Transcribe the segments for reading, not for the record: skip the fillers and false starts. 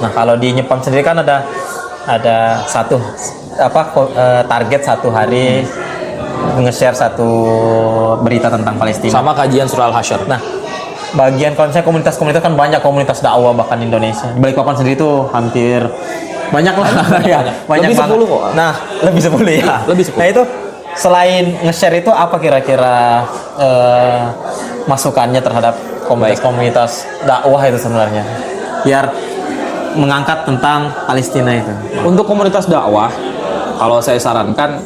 Nah, kalau di Nyepam sendiri kan ada target satu hari nge-share satu berita tentang Palestina. Sama kajian surah Al-Hasyr. Nah, bagian konsep komunitas-komunitas kan banyak komunitas dakwah bahkan di Indonesia. Di Balikpapan sendiri tuh hampir banyak lah. Banyak lebih 10 kok. Nah, lebih 10 ya. Lebih 10. Nah, itu selain nge-share itu apa kira-kira masukannya terhadap komunitas-komunitas dakwah itu sebenarnya? Biar mengangkat tentang Palestina itu. Untuk komunitas dakwah, kalau saya sarankan,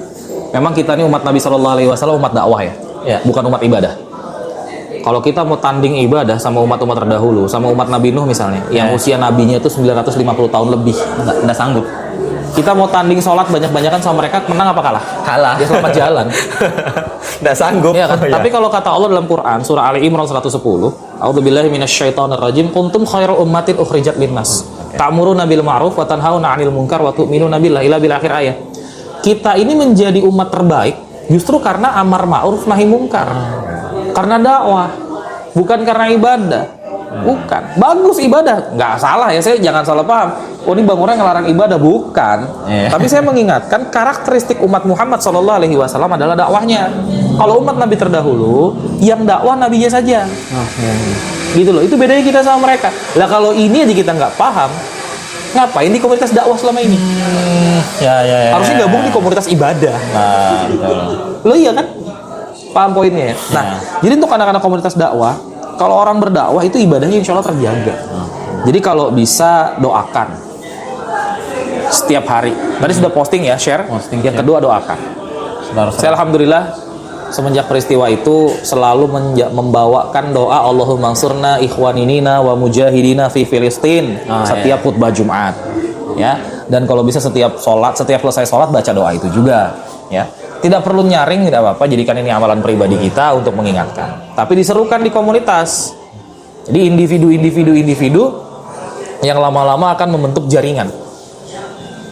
memang kita ini umat Nabi Shallallahu Alaihi Wasallam, umat dakwah ya, bukan umat ibadah. Kalau kita mau tanding ibadah sama umat-umat terdahulu, sama umat Nabi Nuh misalnya, yang usia nabinya itu 950 tahun lebih, nggak sanggup. Kita mau tanding sholat banyak-banyakan sama mereka, menang apa kalah? Kalah. Dia selamat jalan. Nggak sanggup. Ya kan? Tapi kalau kata Allah dalam Quran, surah Ali Imran 110, A'udzubillahi minasyaitonirrajim, kuntum khairu ummatin ukhrijat linnas. Ta'muruna bil ma'ruf wa tanhauna 'anil munkar wa tu'minuna billahi ila bil akhir ayat. Kita ini menjadi umat terbaik justru karena amar ma'ruf nahi munkar. Karena dakwah, bukan karena ibadah. Bukan. Bagus ibadah, nggak salah ya, saya jangan salah paham. Oh, ini Bang Orang ngelarang ibadah, bukan. Tapi saya mengingatkan karakteristik umat Muhammad Shallallahu Alaihi Wasallam adalah dakwahnya. Kalau umat Nabi terdahulu, yang dakwah nabinya saja. Gitu loh, itu bedanya kita sama mereka. Lah kalau ini aja kita nggak paham, ngapain di komunitas dakwah selama ini? Harusnya gabung di komunitas ibadah. Nah, betul. Lo iya kan? Paham poinnya ya? Nah, jadi untuk anak-anak komunitas dakwah, kalau orang berdakwah itu ibadahnya insya Allah terjaga. Jadi kalau bisa doakan setiap hari. Tadi sudah posting ya, share. Yang kedua doakan. Saya alhamdulillah semenjak peristiwa itu selalu membawakan doa Allahumma ansurna ikhwaninina wa mujahidina fi Filistin setiap khutbah Jumat. Ya. Dan kalau bisa setiap selesai sholat baca doa itu juga. Ya. Tidak perlu nyaring, tidak apa-apa, jadikan ini amalan pribadi kita untuk mengingatkan. Tapi diserukan di komunitas. Jadi individu yang lama-lama akan membentuk jaringan.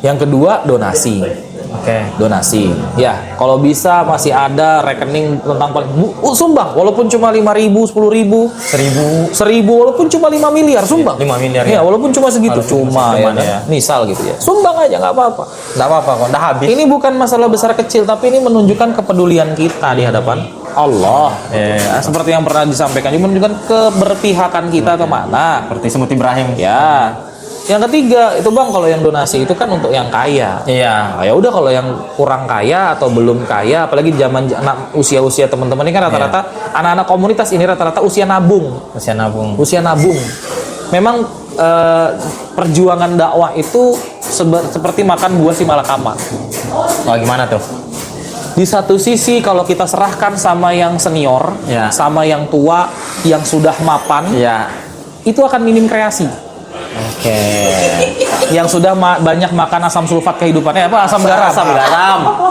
Yang kedua, donasi. Donasi. Ya, kalau bisa masih ada rekening tentang sumbang, walaupun cuma 5.000, 10.000, 1.000, walaupun cuma 5 miliar, sumbang. 5 miliar ya, walaupun cuma segitu, cuma ya. Misal gitu ya. Sumbang aja, nggak apa-apa. Nggak apa-apa kok, nggak habis. Ini bukan masalah besar kecil, tapi ini menunjukkan kepedulian kita di hadapan Allah. Seperti yang pernah disampaikan, ini menunjukkan keberpihakan kita kemana. Seperti Semut Ibrahim. Ya. Yang ketiga itu Bang, kalau yang donasi itu kan untuk yang kaya. Iya. Nah, ya udah kalau yang kurang kaya atau belum kaya, apalagi zaman usia teman-teman ini kan rata-rata anak-anak komunitas ini rata-rata usia nabung. Memang perjuangan dakwah itu seperti makan buah si malakama. Oh, gimana tuh? Di satu sisi kalau kita serahkan sama yang senior, sama yang tua, yang sudah mapan, itu akan minim kreasi. Yang sudah banyak makan asam sulfat kehidupannya apa? Asam garam.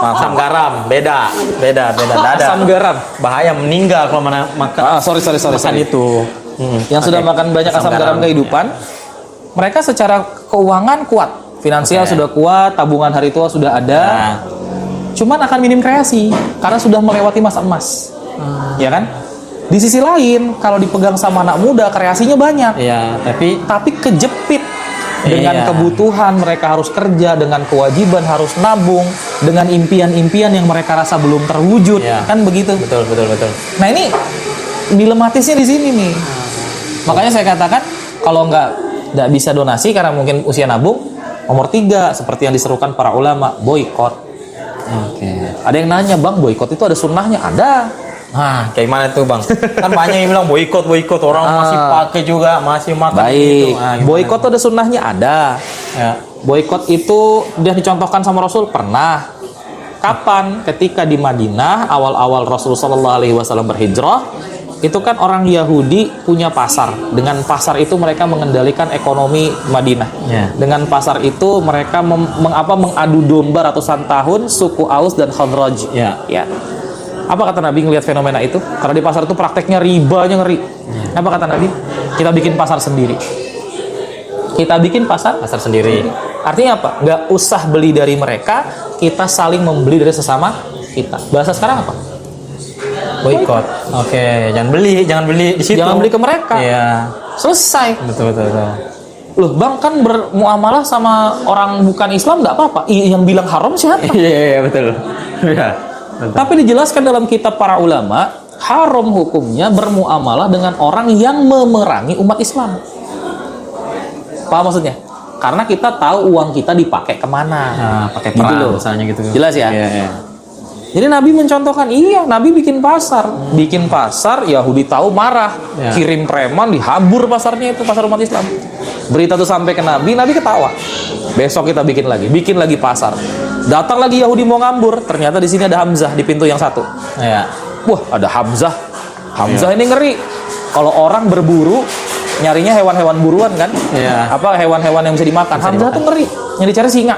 Asam garam. Beda. Asam garam. Bahaya, meninggal kalau makan. Sorry. Itu. Yang sudah makan banyak asam garam kehidupan, mereka secara keuangan kuat, finansial sudah kuat, tabungan hari tua sudah ada. Cuman akan minim kreasi karena sudah melewati masa emas. Ya kan? Di sisi lain, kalau dipegang sama anak muda, kreasinya banyak. Tapi kejepit dengan kebutuhan, mereka harus kerja, dengan kewajiban harus nabung, dengan impian-impian yang mereka rasa belum terwujud, kan begitu? Betul. Nah, ini dilematisnya di sini nih. Makanya saya katakan kalau nggak bisa donasi karena mungkin usia nabung, nomor 3 seperti yang diserukan para ulama, boikot. Ada yang nanya, Bang, boikot itu ada sunnahnya? Ada. Kayak mana tuh Bang? Kan banyak yang bilang boikot, orang masih pakai juga, masih makan. Baik, boikot itu ada sunnahnya? Ada. Boikot itu dia dicontohkan sama Rasul? Pernah. Kapan? Ketika di Madinah, awal-awal Rasulullah SAW berhijrah, itu kan orang Yahudi punya pasar. Dengan pasar itu mereka mengendalikan ekonomi Madinah. Dengan pasar itu mereka mengadu domba ratusan tahun suku Aus dan Khazraj. Apa kata Nabi ngelihat fenomena itu? Karena di pasar itu prakteknya ribanya ngeri. Apa kata Nabi? Kita bikin pasar sendiri. Pasar sendiri. Artinya apa? Nggak usah beli dari mereka, kita saling membeli dari sesama kita. Bahasa sekarang apa? Boikot. Jangan beli di situ. Jangan beli ke mereka. Selesai. Betul. Loh bang, kan bermuamalah sama orang bukan Islam nggak apa-apa. Yang bilang haram siapa? Iya, betul. Iya. Betul. Tapi dijelaskan dalam kitab para ulama, haram hukumnya bermuamalah dengan orang yang memerangi umat Islam. Paham maksudnya? Karena kita tahu uang kita dipakai kemana. Nah, pakai Gitu perang loh. misalnya gitu. Jelas ya? Iya, iya. Jadi Nabi mencontohkan, iya Nabi bikin pasar, Yahudi tahu marah, Ya. kirim preman, dihabur pasarnya itu, pasar umat Islam. Berita itu sampai ke Nabi ketawa. Besok kita bikin lagi pasar. Datang lagi Yahudi mau ngambur, ternyata di sini ada Hamzah di pintu yang satu. Iya. Wah, ada Hamzah. Hamzah ini ngeri. Kalau orang berburu, nyarinya hewan-hewan buruan kan? Iya. Apa hewan-hewan yang bisa dimakan. Hamzah tuh ngeri. Yang dicari singa.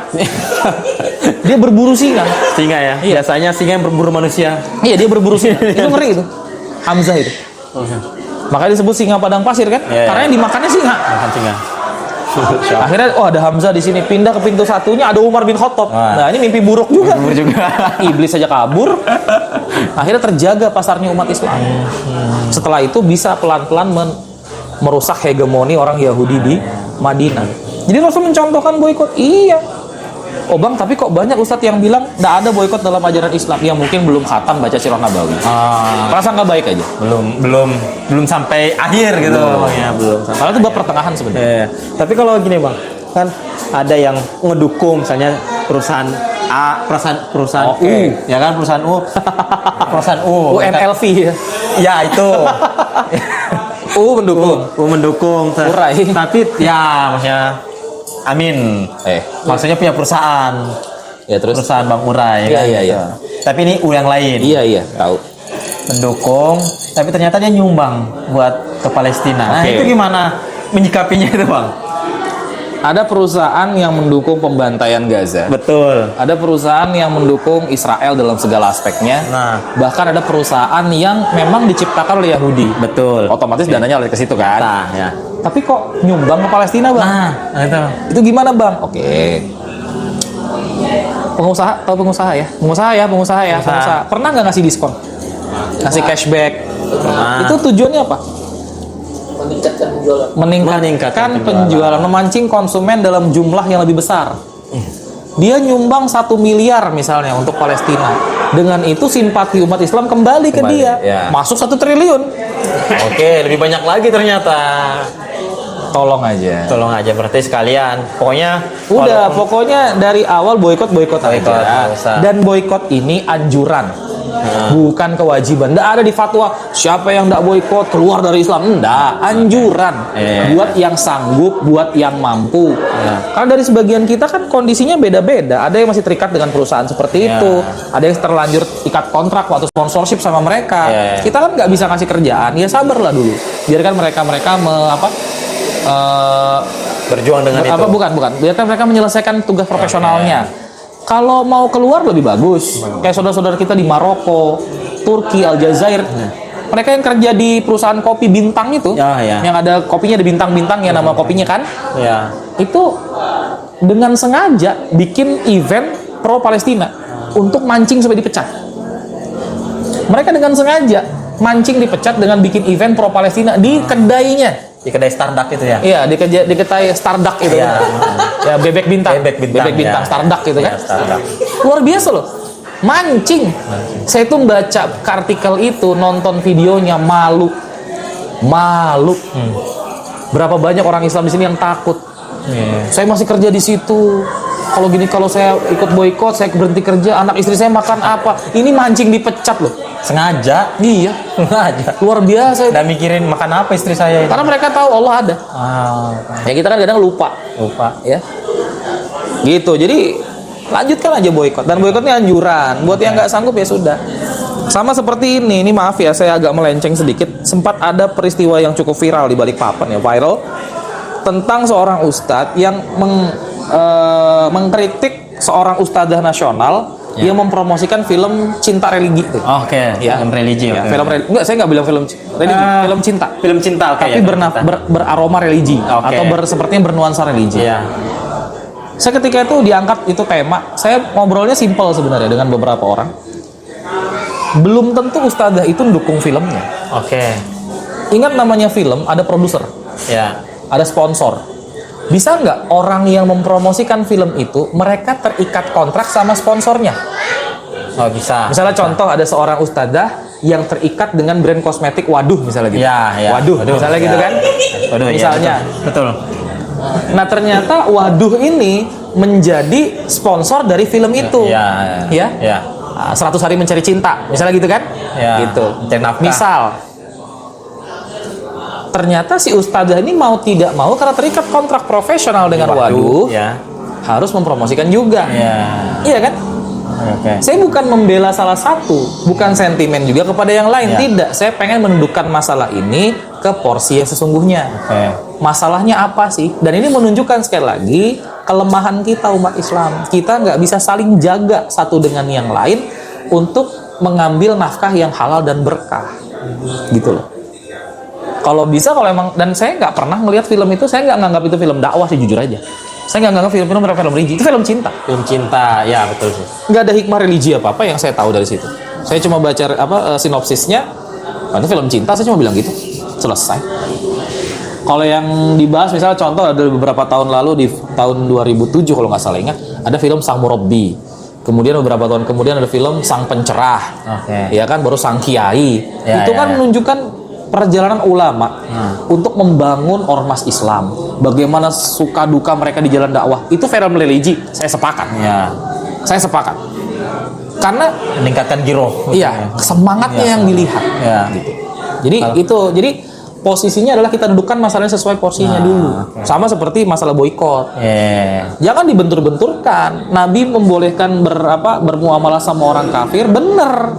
Dia berburu singa. Singa ya. Iya. Biasanya singa yang berburu manusia. Iya, dia berburu singa. Itu ngeri itu. Hamzah itu. Makanya disebut singa padang pasir kan? Iya, Karena iya. yang dimakannya singa. Makan singa. Akhirnya, oh ada Hamzah di sini. Pindah ke pintu satunya ada Umar bin Khattab. Wah. Nah, ini mimpi buruk juga. Berburu juga. Iblis saja kabur. Akhirnya terjaga pasarnya umat Islam. Setelah itu bisa pelan-pelan merusak hegemoni orang Yahudi di Madinah. Jadi Rasul mencontohkan boikot. Iya. Oh bang, tapi kok banyak ustadz yang bilang nggak ada boikot dalam ajaran Islam. Ya mungkin belum khatam baca Sirah Nabawi. Rasa nggak baik aja. belum sampai akhir gitu. Ya, belum. Karena itu bab pertengahan sebenarnya. Iya. Tapi kalau gini bang, kan ada yang ngedukung misalnya perusahaan A, perusahaan Oke. U, ya kan perusahaan U, perusahaan U, UNLV ya. ya itu. mendukung. U mendukung. Urai. Tapi ya maksudnya, amin. Maksudnya punya perusahaan. Ya terus. Perusahaan Bang Urai. Iya, kan, iya, gitu. iya. Tapi ini U yang lain. Iya tahu. Mendukung, tapi ternyata dia nyumbang buat ke Palestina. Nah, Oke. itu gimana menyikapinya itu, Bang? Ada perusahaan yang mendukung pembantaian Gaza. Betul. Ada perusahaan yang mendukung Israel dalam segala aspeknya. Nah. Bahkan ada perusahaan yang memang diciptakan oleh Yahudi. Betul. Otomatis dananya lari ke situ kan. Nah, ya. Tapi kok nyumbang ke Palestina, Bang? Nah, itu. Itu gimana, Bang? Oke. Pengusaha, tahu pengusaha ya? Pengusaha. Pernah nggak ngasih diskon? Ngasih cashback? Pernah. Itu tujuannya apa? Meningkatkan Meningkatkan penjualan, memancing konsumen dalam jumlah yang lebih besar. Dia nyumbang 1 miliar misalnya untuk Palestina. Dengan itu simpati umat Islam kembali ke dia. ya. Masuk 1 triliun. Oke, lebih banyak lagi ternyata. Tolong aja. Tolong aja berarti sekalian. Pokoknya Udah, walaupun- pokoknya dari awal boikot Boikot, aja. nggak usah. Dan boikot ini anjuran, bukan kewajiban. Nggak ada di fatwa siapa yang nggak boikot keluar dari Islam. Nggak, anjuran. Iya. Buat yang sanggup, buat yang mampu. Karena dari sebagian kita kan kondisinya beda-beda. Ada yang masih terikat dengan perusahaan seperti Iya. itu. Ada yang terlanjur ikat kontrak waktu sponsorship sama mereka. Iya. Kita kan nggak bisa kasih kerjaan. Ya sabarlah dulu. Biarkan mereka berjuang dengan itu. bukan. Biarkan mereka menyelesaikan tugas profesionalnya. Kalau mau keluar lebih bagus. Kayak saudara-saudara kita di Maroko, Turki, Aljazair. Mereka yang kerja di perusahaan kopi bintang itu, Ya. yang ada kopinya ada bintang-bintang ya nama kopinya kan, Ya. itu dengan sengaja bikin event pro Palestina untuk mancing supaya dipecat. Mereka dengan sengaja mancing dipecat dengan bikin event pro Palestina di kedainya. Di kedai Starbucks itu ya. Iya, di kedai Starduck itu. Iya. Ya, bebek bintang. Bebek bintang, ya. Starduck gitu kan. Ya, Starbucks. Luar biasa loh. Mancing. Saya tuh baca artikel itu, nonton videonya malu. Berapa banyak orang Islam di sini yang takut. Saya masih kerja di situ. Kalau gini, kalau saya ikut boikot, saya berhenti kerja, anak istri saya makan apa? Ini mancing dipecat loh. Sengaja. Iya, Sengaja. luar biasa. Udah mikirin makan apa istri saya ini. Karena mereka tahu Allah ada. Ya kita kan kadang lupa. Ya. Gitu. Jadi lanjutkan aja boikot, dan boikotnya anjuran. Buat yang nggak sanggup ya sudah. Sama seperti ini maaf ya saya agak melenceng sedikit. Sempat ada peristiwa yang cukup viral di balik papan ya, viral tentang seorang ustadz yang mengkritik seorang ustadzah nasional yang mempromosikan film cinta religi itu. Oke, Ya. film religi. Ya, oke. film religi. Enggak, saya nggak bilang film religi, film cinta. Film cinta, oke. Tapi ya, film cinta. beraroma religi Oke. atau sepertinya bernuansa religi. Iya. Saya ketika itu diangkat itu tema, saya ngobrolnya simpel sebenarnya dengan beberapa orang. Belum tentu ustadzah itu mendukung filmnya. Oke. Ingat namanya film, ada produser, Ya. ada sponsor. Bisa nggak orang yang mempromosikan film itu mereka terikat kontrak sama sponsornya? Oh, bisa. Misalnya contoh ada seorang ustadzah yang terikat dengan brand kosmetik Waduh misalnya gitu. Ya. Waduh misalnya gitu kan? Waduh, Misalnya. ya, betul. Nah ternyata Waduh ini menjadi sponsor dari film itu. Ya. 100 hari mencari cinta, misalnya gitu kan? Ya. Gitu. Mencari nafkah. Misal, ternyata si ustadzah ini mau tidak mau karena terikat kontrak profesional dengan Waduh, Ya. harus mempromosikan juga. Ya. Iya kan? Oke. Saya bukan membela salah satu, bukan sentimen juga kepada yang lain. Ya. Tidak, saya pengen menundukkan masalah ini ke porsi yang sesungguhnya. Oke. Masalahnya apa sih? Dan ini menunjukkan sekali lagi kelemahan kita umat Islam. Kita nggak bisa saling jaga satu dengan yang lain untuk mengambil nafkah yang halal dan berkah. Gitu loh. Kalau bisa, kalau emang, dan saya nggak pernah ngelihat film itu, saya nggak nganggap itu film dakwah sih, jujur aja. Saya nggak nganggap film religi, itu film cinta. Film cinta, ya betul sih. Nggak ada hikmah religi apa-apa yang saya tahu dari situ. Saya cuma baca sinopsisnya, itu film cinta, saya cuma bilang gitu. Selesai. Kalau yang dibahas, misalnya contoh ada beberapa tahun lalu, di tahun 2007 kalau nggak salah ingat, ada film Sang Murabbi. Kemudian beberapa tahun kemudian ada film Sang Pencerah. Oke. Ya kan, baru Sang Kiai. Ya, Itu ya, kan ya. menunjukkan perjalanan ulama untuk membangun ormas Islam. Bagaimana suka duka mereka di jalan dakwah. Itu film religi, saya sepakat. Ya. Saya sepakat. Karena Meningkatkan giroh. iya, semangatnya Ya. yang dilihat. Ya. Gitu. Jadi posisinya adalah kita dudukkan masalahnya sesuai porsinya dulu. oke. Sama seperti masalah boikot. Ya. Jangan dibentur-benturkan. Nabi membolehkan bermuamalah sama orang kafir, bener.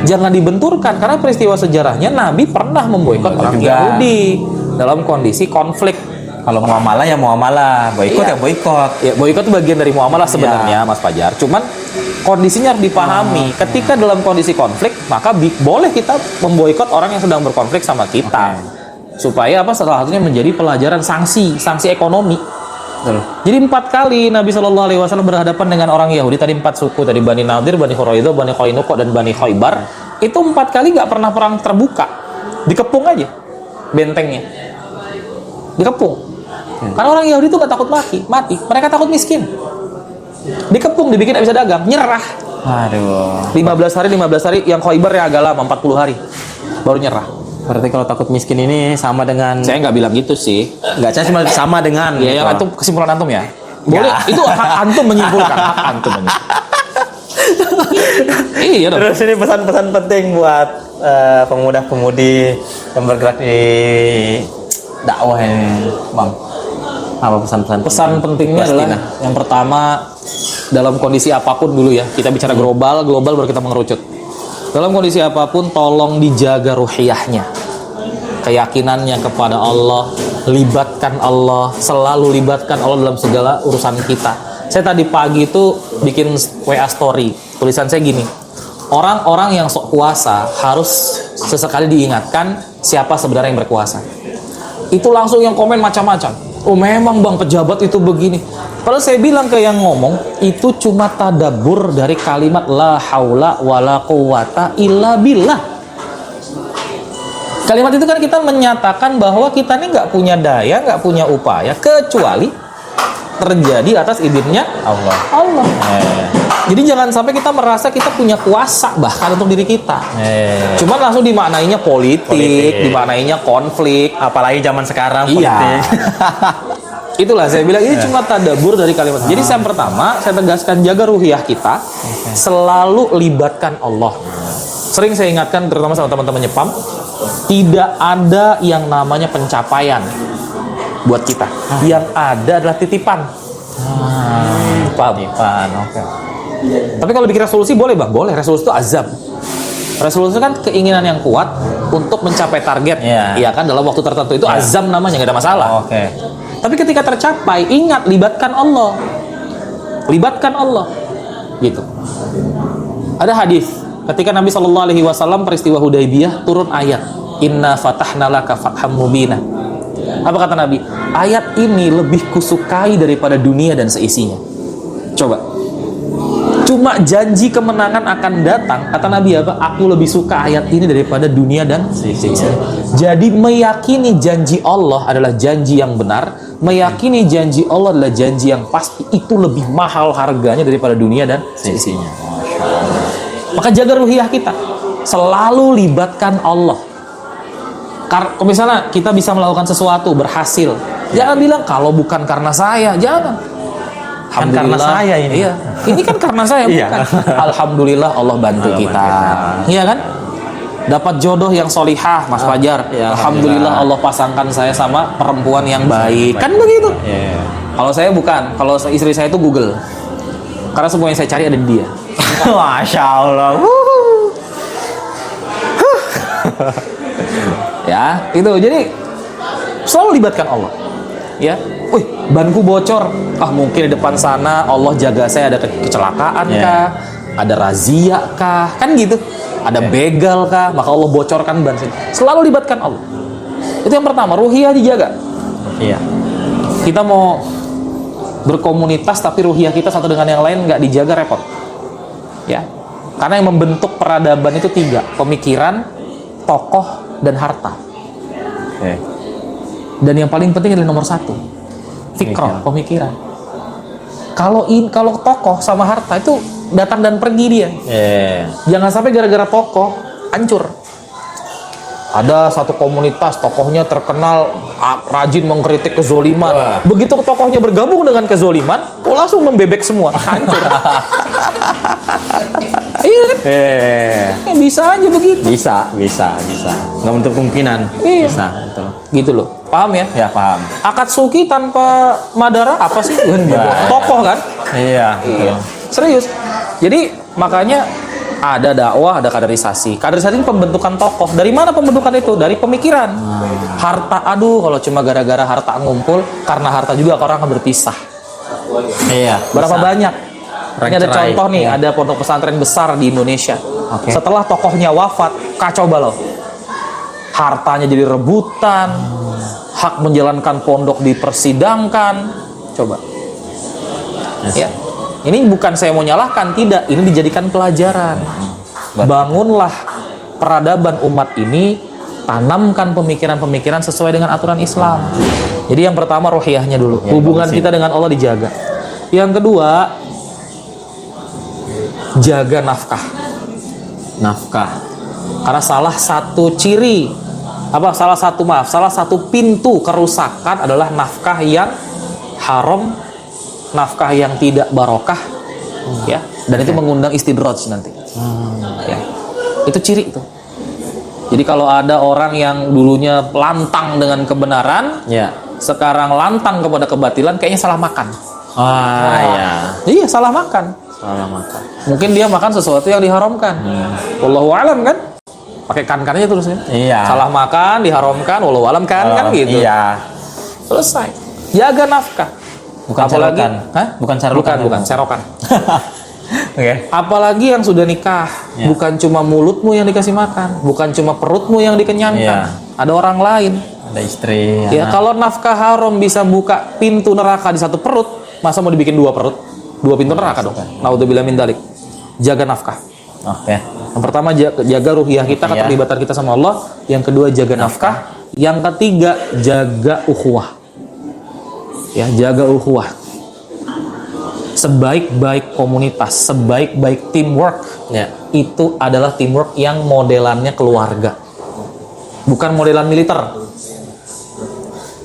Jangan dibenturkan karena peristiwa sejarahnya Nabi pernah memboikot orang juga. Yahudi dalam kondisi konflik. Kalau muamalah ya muamalah, boikot Iya. ya boikot. Ya, boikot itu bagian dari muamalah sebenarnya, Mas Fajar. Cuman kondisinya harus dipahami. Ketika dalam kondisi konflik, maka boleh kita memboikot orang yang sedang berkonflik sama kita. Supaya salah satunya menjadi pelajaran sanksi ekonomi. Betul. Jadi 4 kali Nabi Shallallahu Alaihi Wasallam berhadapan dengan orang Yahudi, tadi 4 suku, tadi Bani Nadir, Bani Quraidah, Bani Qainuqa, dan Bani Khaybar. Itu 4 kali nggak pernah perang terbuka, dikepung aja bentengnya, dikepung. Karena orang Yahudi itu nggak takut mati, mereka takut miskin. Dikepung, dibikin nggak bisa dagang, nyerah. Aduh. 15 hari, yang Khaybar ya agak lama, 40 hari, baru nyerah. Berarti kalau takut miskin ini sama dengan Saya nggak bilang gitu sih. Enggak, saya cuma sama dengan Ya, yang antum, kesimpulan antum ya. Boleh, itu hak antum menyimpulkan, hak antum menyimpulkan. Iya dong. Terus ini pesan-pesan penting buat pemuda-pemudi yang bergerak di dakwah ini, Bang. Apa pesan-pesan? Pesan pentingnya adalah yang pertama, dalam kondisi apapun dulu ya, kita bicara global baru kita mengerucut. Dalam kondisi apapun tolong dijaga ruhiyahnya, keyakinannya kepada Allah, libatkan Allah, selalu libatkan Allah dalam segala urusan kita. Saya tadi pagi itu bikin WA story, tulisan saya gini: orang-orang yang sok kuasa harus sesekali diingatkan siapa sebenarnya yang berkuasa. Itu langsung yang komen macam-macam. Oh memang bang, pejabat itu begini. Kalau saya bilang ke yang ngomong, itu cuma tadabbur dari kalimat la haula wala quwata illa billah. Kalimat itu kan kita menyatakan bahwa kita ini nggak punya daya, nggak punya upaya, kecuali terjadi atas izinnya Allah. Jadi jangan sampai kita merasa kita punya kuasa bahkan untuk diri kita. Cuman langsung dimaknainya politik, dimaknainya konflik. Apalagi zaman sekarang Iya. politik. Itulah saya bilang ini cuma tadabbur dari kalimat. Jadi yang pertama saya tegaskan, jaga ruhiyah kita, selalu libatkan Allah. Sering saya ingatkan terutama sama teman-teman Nyepam, tidak ada yang namanya pencapaian buat kita. Yang ada adalah titipan. Titipan, oke. Tapi kalau bikin resolusi boleh bang, boleh. Resolusi itu azab. Resolusi itu kan keinginan yang kuat untuk mencapai target. Iya kan, dalam waktu tertentu itu azam namanya, nggak ada masalah. Oke. Tapi ketika tercapai, ingat libatkan Allah. Libatkan Allah. Gitu. Ada hadis ketika Nabi Shallallahu Alaihi Wasallam peristiwa Hudaybiyah turun ayat Inna fatahna laka fatham mubina. Apa kata Nabi? Ayat ini lebih kusukai daripada dunia dan seisinya. Coba cuma janji kemenangan akan datang, kata Nabi apa? Aku lebih suka ayat ini daripada dunia dan seisinya. Jadi meyakini janji Allah adalah janji yang benar, meyakini janji Allah adalah janji yang pasti, itu lebih mahal harganya daripada dunia dan seisinya. Maka jaga ruhiyah kita, selalu libatkan Allah. Kalau misalnya kita bisa melakukan sesuatu berhasil, jangan bilang kalau bukan karena saya, jangan. Kan karena saya ini. Iya. Ini kan karena saya, Iya. bukan. Alhamdulillah Allah bantu kita. Iya kan? Dapat jodoh yang solihah, Mas Fajar. Iya, Alhamdulillah Allah pasangkan saya sama perempuan yang baik. Kan begitu. Iya. Kalau saya bukan. Kalau istri saya itu Google. Karena semua yang saya cari ada di dia. Masya Allah. Ya, itu. Jadi selalu libatkan Allah. Ya. Wih, banku bocor. Ah, mungkin di depan sana Allah jaga saya, ada kecelakaan kah? Ada razia kah? Kan gitu. Ada begal kah? Maka Allah bocorkan ban sini. Selalu libatkan Allah. Itu yang pertama, ruhiyah dijaga. Iya. Kita mau berkomunitas tapi ruhiyah kita satu dengan yang lain nggak dijaga, repot. Ya. Karena yang membentuk peradaban itu 3, pemikiran, tokoh, dan harta. Oke. Dan yang paling penting adalah nomor 1, fikroh, pemikiran. Kalau tokoh sama harta itu datang dan pergi dia. Jangan sampai gara-gara tokoh hancur. Ada satu komunitas, tokohnya terkenal rajin mengkritik kezoliman. Begitu tokohnya bergabung dengan kezoliman, langsung membebek semua, hancur. Iya kan? Bisa aja begitu. Bisa. Nggak untuk kemungkinan. Iya. Bisa, betul. Gitu loh. Paham ya? Ya, paham. Akatsuki tanpa Madara apa sih? Tokoh kan? Iya, betul. Serius. Jadi makanya ada dakwah, ada kaderisasi. Kaderisasi ini pembentukan tokoh. Dari mana pembentukan itu? Dari pemikiran. Harta, aduh, kalau cuma gara-gara harta ngumpul, karena harta juga orang akan berpisah. Iya. Berapa bisa. banyak? Ini ada Cerai. contoh nih, Iya. ada pondok pesantren besar di Indonesia. Oke. Setelah tokohnya wafat, kacau balau. Hartanya jadi rebutan, hak menjalankan pondok dipersidangkan. Coba. Ya. Ini bukan saya mau nyalahkan, tidak. Ini dijadikan pelajaran. Bangunlah peradaban umat ini, tanamkan pemikiran-pemikiran sesuai dengan aturan Islam. Jadi yang pertama ruhiyahnya dulu. Hubungan kita dengan Allah dijaga. Yang kedua, jaga nafkah. Karena salah satu pintu kerusakan adalah nafkah yang haram, nafkah yang tidak barokah, ya, dan itu mengundang istidraj nanti. Ya. Itu ciri itu. Jadi kalau ada orang yang dulunya lantang dengan kebenaran, sekarang lantang kepada kebatilan, kayaknya salah makan. Iya, salah makan. Mungkin dia makan sesuatu yang diharamkan. Wallahu alam kan? Pakai kan-kannya terus ya. Iya. Salah makan, diharamkan, wallahu alam kan gitu. Iya. Selesai. Jaga nafkah. Bukan Apalagi, serokan. hah? Bukan serokan. Bukan serokan. Oke. Apalagi yang sudah nikah, bukan cuma mulutmu yang dikasih makan, bukan cuma perutmu yang dikenyangkan. Ada orang lain. Ada istri. Ya, kalau nafkah haram bisa buka pintu neraka di satu perut, masa mau dibikin 2 perut? 2 pintu neraka dong. Naudzubillah min dzalik. Jaga nafkah. Oke. Yang pertama jaga ruhiyah kita, keterlibatan kita sama Allah. Yang kedua jaga nafkah. Yang ketiga jaga ukhuwah. Ya, jaga ukhuwah. Sebaik-baik komunitas, sebaik-baik teamwork, itu adalah teamwork yang modelannya keluarga. Bukan modelan militer.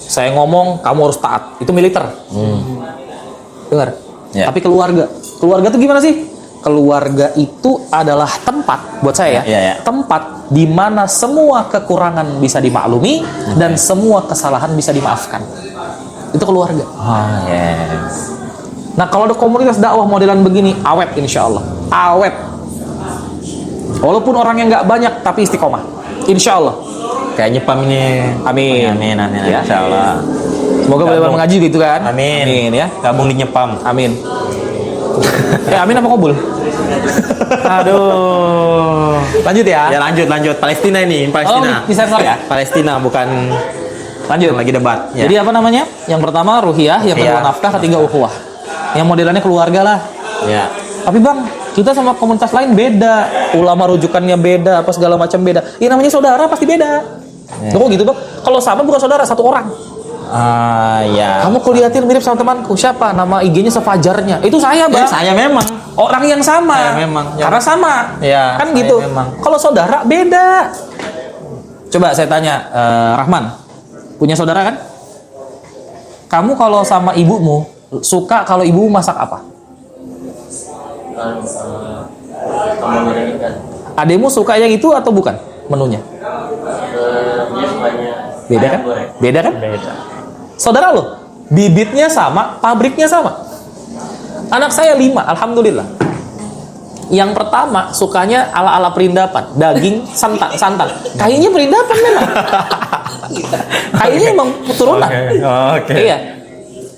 Saya ngomong, kamu harus taat. Itu militer. Dengar? Tapi keluarga. Keluarga itu gimana sih? Keluarga itu adalah tempat, buat saya tempat di mana semua kekurangan bisa dimaklumi dan semua kesalahan bisa dimaafkan. Itu keluarga. Nah, kalau ada komunitas dakwah modelan begini, awet insya Allah. Awet. Walaupun orangnya nggak banyak, tapi istiqomah. Insya Allah. Kayaknya Pam ini. Amin. Ya. Insya Allah. Semoga boleh mengaji gitu kan. Amin ya. Gabung di Nyepam. Amin. Amin apa Kobul? Aduh. Lanjut ya. Ya lanjut. Palestina ini. Palestina. Bisa ya? Palestina bukan. Lanjut. Lagi debat. Jadi apa namanya? Yang pertama ruhiyah, yang kedua nafkah, ketiga ukhuwah. Yang modelannya keluarga lah. Ya. Tapi Bang, Kita sama komunitas lain beda, ulama rujukannya beda, apa segala macam beda. Ya namanya saudara pasti beda. Kok gitu Bang? Kalau sama bukan saudara, satu orang. Ya. Kamu kuliatin mirip sama temanku, siapa? Nama IG-nya Sefajarnya. Itu saya, Bang. Saya memang. Orang yang sama. Saya memang. Karena sama. Ya, Kan saya gitu. memang. Kalau saudara beda. Coba saya tanya, Rahman, punya saudara kan? Kamu kalau sama ibumu, suka kalau ibumu masak apa? Ademu suka yang itu atau bukan menunya? Beda kan? Beda kan? Beda. Saudara lo, bibitnya sama, pabriknya sama. Anak saya 5, alhamdulillah. Yang pertama sukanya ala-ala perindapan, daging santan. Kayaknya perindapan memang. Kayaknya emang keturunan. Oke. Iya.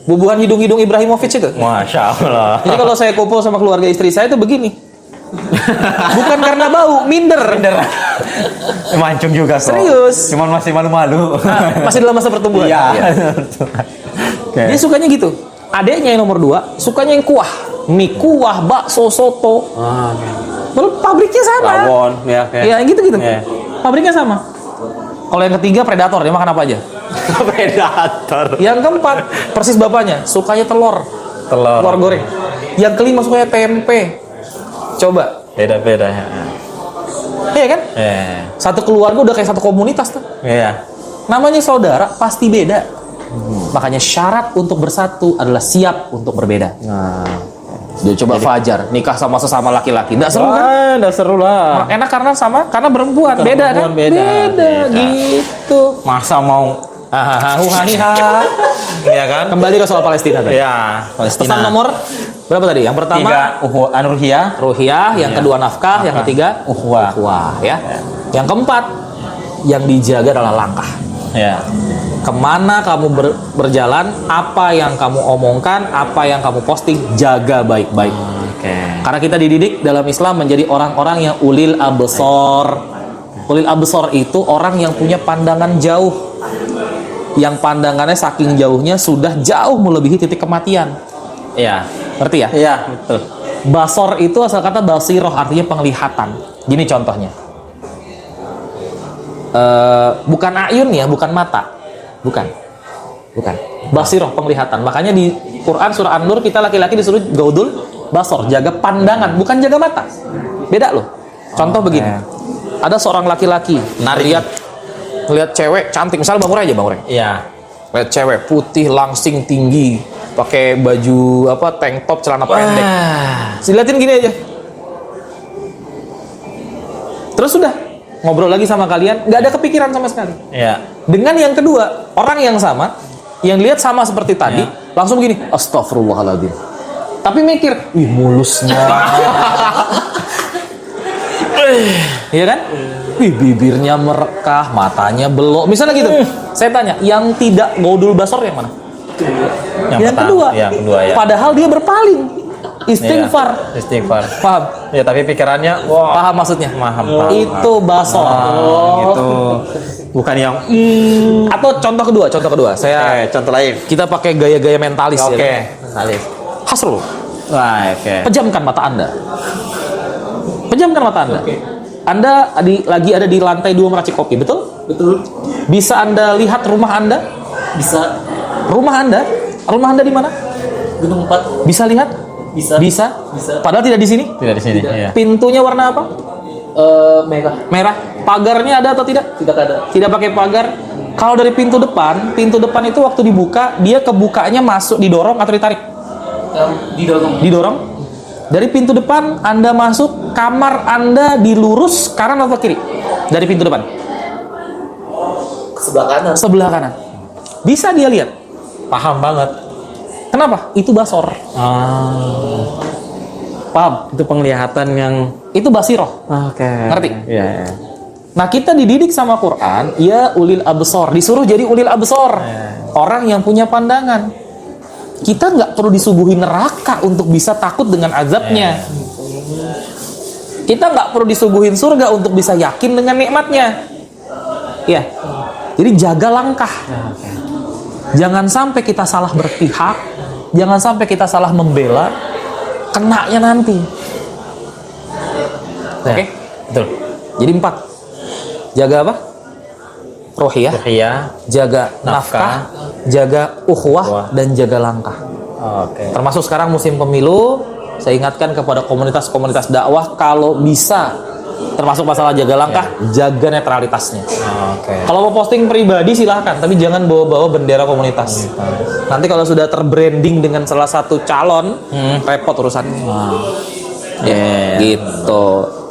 Bubuhan hidung-hidung Ibrahimovic itu. Masya Allah. Jadi kalau saya kumpul sama keluarga istri saya itu begini. Bukan karena bau, minder. Mancung juga kok. Serius. Cuman masih malu-malu. Masih dalam masa pertumbuhan. Iya. Oke. Dia sukanya gitu. Adeknya yang nomor 2 sukanya yang kuah. Mie kuah, bakso, soto. Lalu pabriknya sama. Rawon, ya. Iya, gitu-gitu. Iya. Pabriknya sama. Kalau yang ketiga predator, dia makan apa aja? Predator. Yang keempat, persis bapaknya, sukanya telur. Telur goreng. Yang kelima sukanya tempe. Coba. Beda-beda ya. Iya kan? Iya. Satu keluarga udah kayak satu komunitas tuh. Iya. Namanya saudara pasti beda. Makanya syarat untuk bersatu adalah siap untuk berbeda. Nah. Dia coba Fajar nikah sama sesama laki-laki. Nggak seru kan? Nggak seru lah. Enak karena karena perempuan. Karena Beda perempuan kan? beda. Gitu. Masa mau ya kan? Kembali ke soal Palestina tadi. Ya, Pesan Palestina. nomor berapa tadi? Yang pertama 3 Ruhiyah. ruhiyah, yang kedua nafkah, yang ketiga Ukhuwah. ukhuwah, ya. Yang keempat yang dijaga adalah langkah. Ya. Kemana kamu berjalan, apa yang kamu omongkan, apa yang kamu posting, jaga baik-baik. Oke. Karena kita dididik dalam Islam menjadi orang-orang yang ulil absor. Ulil absor itu orang yang punya pandangan jauh. Yang pandangannya saking jauhnya sudah jauh melebihi titik kematian. Iya. Ngerti ya? Iya, betul. Basor itu asal kata basiroh, artinya penglihatan. Gini contohnya. Bukan ayun ya, bukan mata. Bukan. Basiroh, penglihatan. Makanya di Quran surah An-Nur kita laki-laki disuruh gaudul basor, jaga pandangan, bukan jaga mata. Beda loh. Contoh begini. Ada seorang laki-laki ngelihat cewek cantik, misalnya Bang Uray aja, Bang Uray. Iya. Lihat cewek putih, langsing, tinggi, pakai baju tank top, celana pendek. Dilihatin gini aja. Terus sudah ngobrol lagi sama kalian, nggak ada kepikiran sama sekali. Iya. Dengan yang kedua, orang yang sama, yang lihat sama seperti tadi, langsung begini, astagfirullahaladzim. Tapi mikir, wih mulusnya. Iya kan? Wih bibirnya merekah, matanya belok. Misalnya gitu. Saya tanya, yang tidak gaudul basor yang mana? Yang kedua. Yang kedua ya. Padahal dia berpaling. Istighfar. Iya, istighfar. Paham? Ya, tapi pikirannya wah. Paham maksudnya? Paham. Itu basor. Gitu. Bukan yang Atau contoh kedua. Saya contoh lain. kita pakai gaya-gaya mentalis Oke. ya. Salih. Hasrul, Wah, oke. pejamkan mata Anda. Pejamkan mata Anda. Anda lagi ada di lantai 2 meracik kopi, betul? Betul. Bisa Anda lihat rumah Anda? Bisa. Rumah Anda? Rumah Anda di mana? Gunung 4. Bisa lihat? Bisa. Bisa? Bisa. Padahal tidak di sini. Tidak di sini. Iya. Pintunya warna apa? Merah. Merah. Pagarnya ada atau tidak? Tidak ada. Tidak pakai pagar. Kalau dari pintu depan itu waktu dibuka, dia kebukanya masuk didorong atau ditarik? Didorong. Didorong. Dari pintu depan Anda masuk, kamar Anda dilurus kanan atau kiri? Dari pintu depan. Ke sebelah kanan. Sebelah kanan. Bisa dia lihat. Paham banget. Kenapa? Itu basor. Paham? Itu penglihatan yang Itu basiroh. oke. Ngerti? Iya. Nah, kita dididik sama Quran, ya ulil absor, disuruh jadi ulil absor. Orang yang punya pandangan. Kita nggak perlu disuguhi neraka untuk bisa takut dengan azabnya. Kita nggak perlu disuguhin surga untuk bisa yakin dengan nikmatnya. Ya. Jadi jaga langkah. Jangan sampai kita salah berpihak, jangan sampai kita salah membela, kenanya nanti. Oke? Betul. Jadi 4. Jaga apa? Rohiyah, Ruhiyah. jaga nafkah, jaga ukhuwah, dan jaga langkah. Oke. Termasuk sekarang musim pemilu, saya ingatkan kepada komunitas-komunitas dakwah kalau bisa, termasuk masalah jaga langkah, jaga netralitasnya. Oke. Kalau mau posting pribadi silahkan, tapi jangan bawa-bawa bendera komunitas. Nanti kalau sudah terbranding dengan salah satu calon, repot urusannya. Yeah. Gitu.